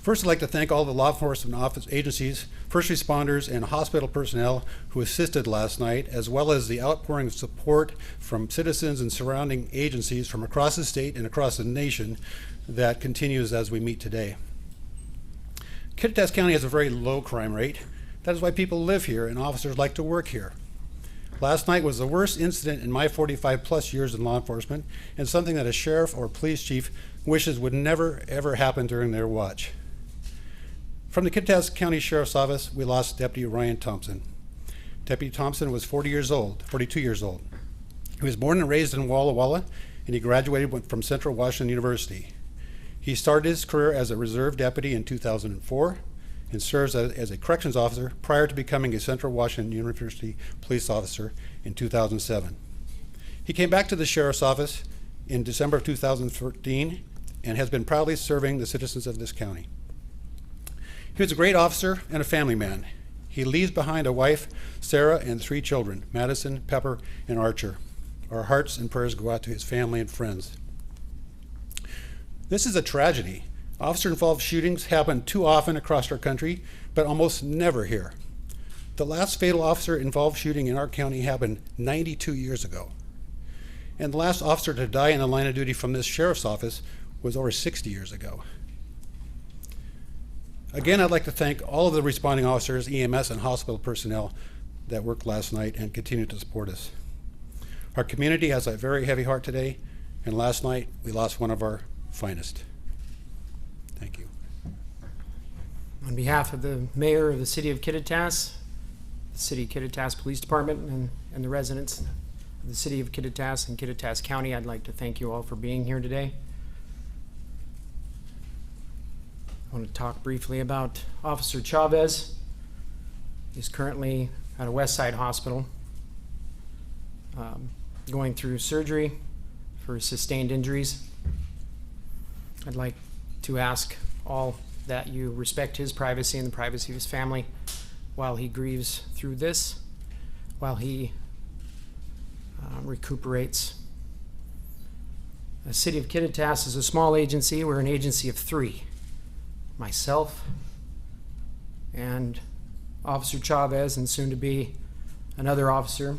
First, I'd like to thank all the law enforcement office agencies, first responders, and hospital personnel who assisted last night, as well as the outpouring of support from citizens and surrounding agencies from across the state and across the nation that continues as we meet today. Kittitas County has a very low crime rate. That is why people live here and officers like to work here. Last night was the worst incident in my 45+ years in law enforcement, and something that a sheriff or police chief wishes would never, ever happen during their watch. From the Kittitas County Sheriff's Office, we lost Deputy Ryan Thompson. Deputy Thompson was 42 years old. He was born and raised in Walla Walla, and he graduated from Central Washington University. He started his career as a reserve deputy in 2004 and serves as a corrections officer prior to becoming a Central Washington University police officer in 2007. He came back to the Sheriff's Office in December of 2013 and has been proudly serving the citizens of this county. He was a great officer and a family man. He leaves behind a wife, Sarah, and 3 children, Madison, Pepper, and Archer. Our hearts and prayers go out to his family and friends. This is a tragedy. Officer-involved shootings happen too often across our country, but almost never here. The last fatal officer-involved shooting in our county happened 92 years ago. And the last officer to die in the line of duty from this sheriff's office was over 60 years ago. Again, I'd like to thank all of the responding officers, EMS, and hospital personnel that worked last night and continue to support us. Our community has a very heavy heart today, and last night we lost one of our finest. Thank you. On behalf of the mayor of the city of Kittitas, the City of Kittitas Police Department, and the residents of the city of Kittitas and Kittitas County, I'd like to thank you all for being here today. I want to talk briefly about Officer Chavez. He's currently at a Westside hospital going through surgery for sustained injuries. I'd like to ask all that you respect his privacy and the privacy of his family while he grieves through this, while he recuperates. The City of Kittitas is a small agency. We're an agency of 3. Myself and Officer Chavez, and soon to be another officer.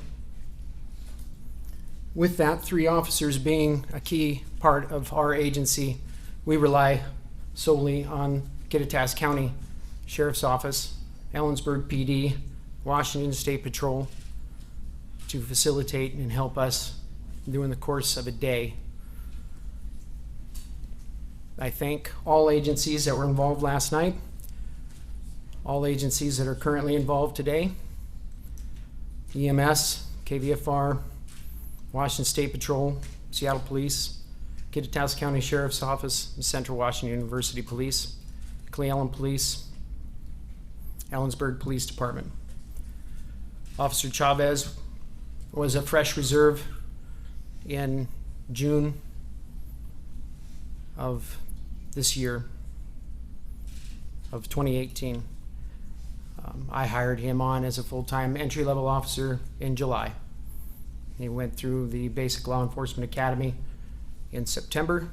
With that, 3 officers being a key part of our agency, we rely solely on Kittitas County Sheriff's Office, Ellensburg PD, Washington State Patrol to facilitate and help us during the course of a day. I thank all agencies that were involved last night, all agencies that are currently involved today, EMS, KVFR, Washington State Patrol, Seattle Police, Kittitas County Sheriff's Office, Central Washington University Police, Cle Elum Police, Ellensburg Police Department. Officer Chavez was a fresh reserve in June of this year of 2018. I hired him on as a full-time entry-level officer in July. He went through the Basic Law Enforcement Academy in September,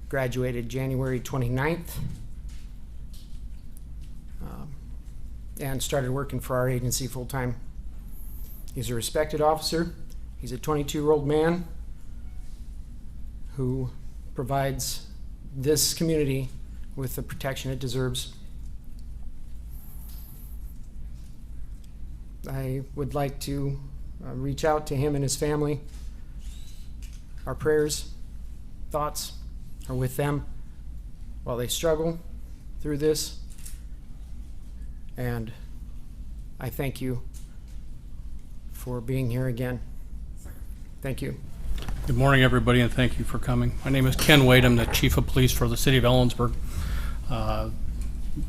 graduated January 29th, and started working for our agency full-time. He's a respected officer. He's a 22-year-old man who provides this community with the protection it deserves. I would like to reach out to him and his family. Our prayers, thoughts are with them while they struggle through this. And I thank you for being here again. Thank you. Good morning, everybody, and thank you for coming. My name is Ken Wade. I'm the Chief of Police for the City of Ellensburg.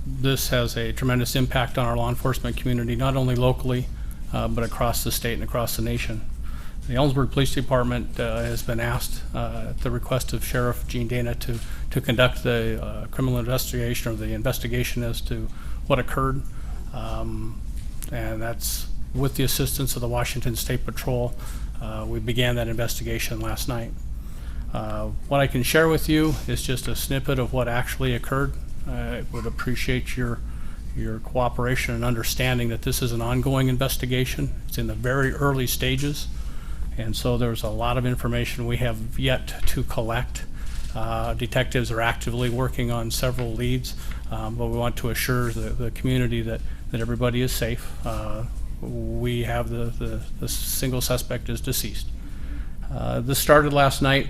This has a tremendous impact on our law enforcement community, not only locally, but across the state and across the nation. The Ellensburg Police Department has been asked, at the request of Sheriff Gene Dana, to conduct the criminal investigation, or the investigation as to what occurred. And that's with the assistance of the Washington State Patrol. We began that investigation last night. What I can share with you is just a snippet of what actually occurred I would appreciate your cooperation and understanding that this is an ongoing investigation. It's in the very early stages, and so there's a lot of information we have yet to collect. Detectives are actively working on several leads, but we want to assure the community that everybody is safe. We have the single suspect is deceased. This started last night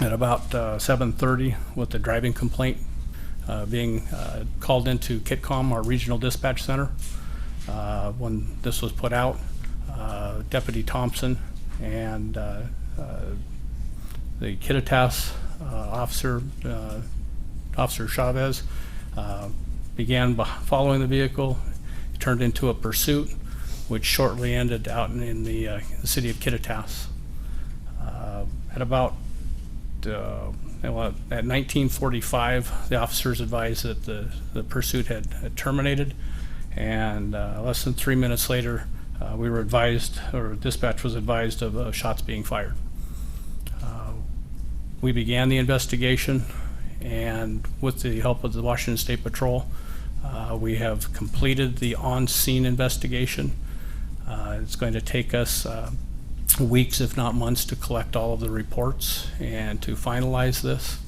at about 7:30 with the driving complaint being called into KitCom, our regional dispatch center. When this was put out, Deputy Thompson and the Kittitas Officer Chavez began following the vehicle. It turned into a pursuit, which shortly ended out in the city of Kittitas. At about at 19:45, the officers advised that the pursuit had terminated, and less than 3 minutes later, we were advised, or dispatch was advised of shots being fired. We began the investigation, and with the help of the Washington State Patrol, we have completed the on-scene investigation. It's going to take us weeks, if not months, to collect all of the reports and to finalize this.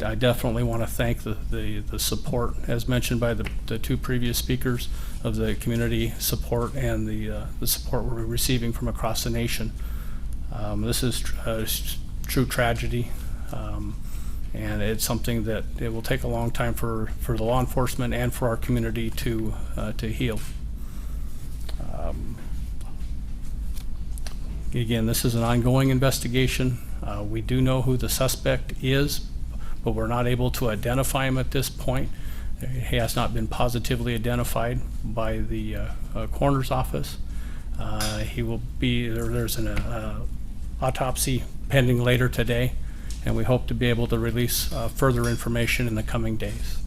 I definitely want to thank the support, as mentioned by the two previous speakers, of the community support and the support we're receiving from across the nation. This is a true tragedy, and it's something that it will take a long time for the law enforcement and for our community to heal. Again, this is an ongoing investigation. We do know who the suspect is, but we're not able to identify him at this point. He has not been positively identified by the coroner's office. He will be there's an autopsy pending later today, and we hope to be able to release further information in the coming days.